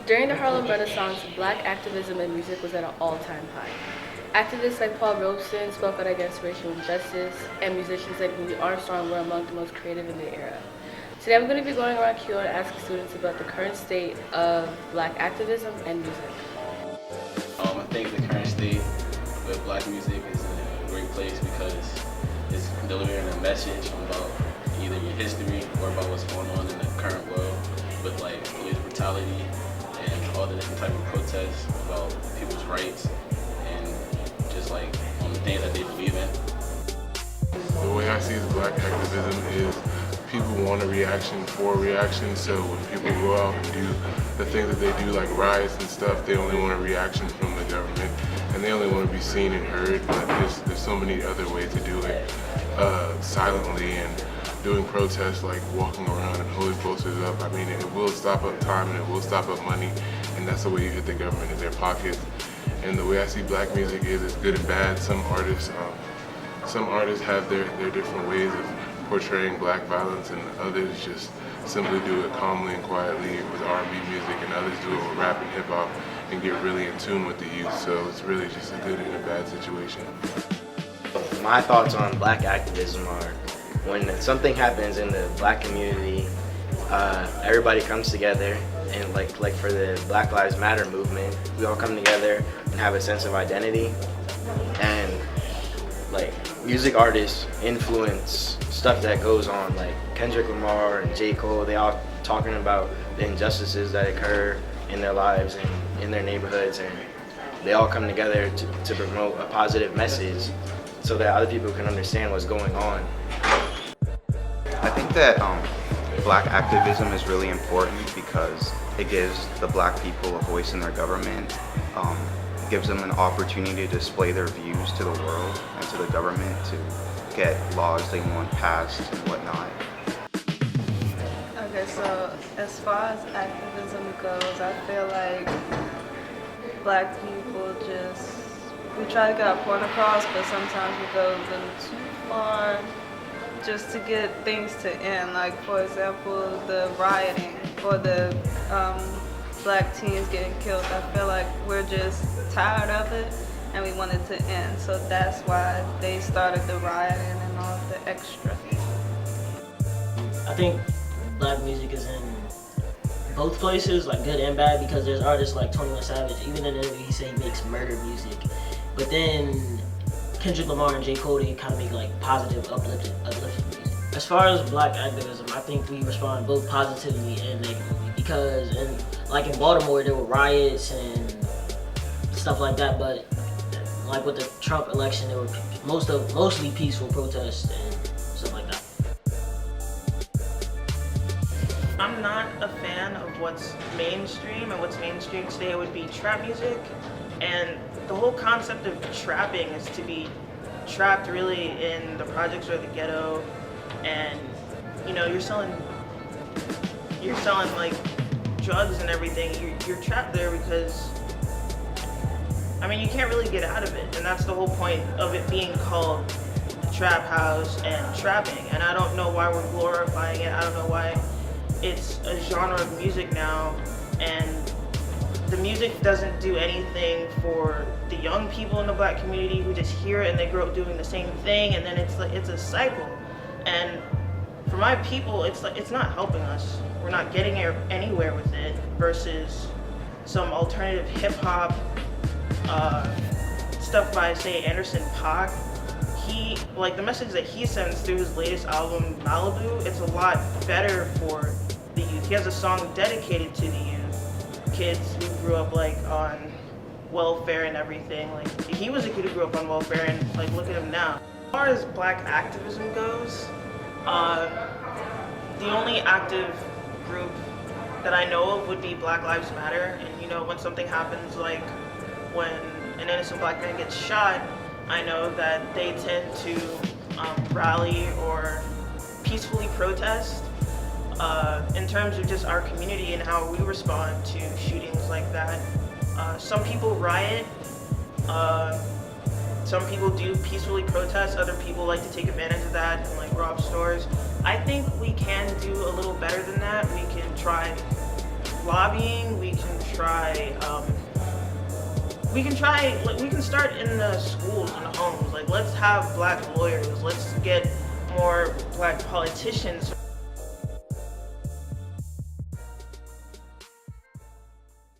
During the Harlem Renaissance, black activism in music was at an all-time high. Activists like Paul Robeson spoke out against racial injustice, and musicians like Louis Armstrong were among the most creative in their era. Today I'm going to be going around Q and asking students about the current state of black activism and music. I think the current state with black music is in a great place because it's delivering a message about either your history or about what's going on in the current world with like police brutality and all the different type of protests about people's rights and just like on the things that they believe in. The way I see the black activism is people want a reaction for a reaction, so when people go out and do the things that they do like riots and stuff, they only want a reaction from the government and they only want to be seen and heard, but there's so many other ways to do it silently and doing protests like walking around and holding posters up. I mean, it will stop up time and it will stop up money, and that's the way you hit the government in their pockets. And the way I see black music is it's good and bad. Some artists have their different ways of portraying black violence, and others just simply do it calmly and quietly with R&B music, and others do it with rap and hip hop and get really in tune with the youth. So it's really just a good and a bad situation. My thoughts on black activism are when something happens in the black community, everybody comes together, and like for the Black Lives Matter movement, we all come together and have a sense of identity. And like music artists influence stuff that goes on, like Kendrick Lamar and J. Cole, they all talking about the injustices that occur in their lives and in their neighborhoods, and they all come together to promote a positive message so that other people can understand what's going on. I think that black activism is really important because it gives the black people a voice in their government. It gives them an opportunity to display their views to the world and to the government to get laws they want passed and whatnot. Okay, so as far as activism goes, I feel like black people we try to get our point across, but sometimes we go a little too far just to get things to end. Like, for example, the rioting or the black teens getting killed. I feel like we're just tired of it and we want it to end. So that's why they started the rioting and all the extra. I think black music is in both places, like good and bad, because there's artists like 21 Savage, even in the interview he said he makes murder music. But then Kendrick Lamar and J. Cole, they kind of make like positive, uplifting music. As far as black activism, I think we respond both positively and negatively because in Baltimore there were riots and stuff like that, but like with the Trump election there were mostly peaceful protests and stuff like that. I'm not a fan of what's mainstream, and what's mainstream today would be trap music. And the whole concept of trapping is to be trapped really in the projects or the ghetto, and you know, you're selling like drugs and everything. You're trapped there because, I mean, you can't really get out of it, and that's the whole point of it being called trap house and trapping. And I don't know why we're glorifying it. I don't know why it's a genre of music now, and the music doesn't do anything for the young people in the black community who just hear it and they grow up doing the same thing, and then it's a cycle. And for my people, it's not helping us. We're not getting anywhere with it versus some alternative hip hop stuff by, say, Anderson .Paak. The message that he sends through his latest album, Malibu, it's a lot better for the youth. He has a song dedicated to the youth, kids who grew up like on welfare and everything. Like, he was a kid who grew up on welfare, and like, look at him now. As far as black activism goes, the only active group that I know of would be Black Lives Matter. And you know, when something happens, like when an innocent black man gets shot, I know that they tend to rally or peacefully protest. In terms of just our community and how we respond to shootings like that, some people riot, some people do peacefully protest, other people like to take advantage of that and like rob stores. I think we can do a little better than that. We can try lobbying. We can try. We can start in the schools and homes. Like, let's have black lawyers. Let's get more black politicians.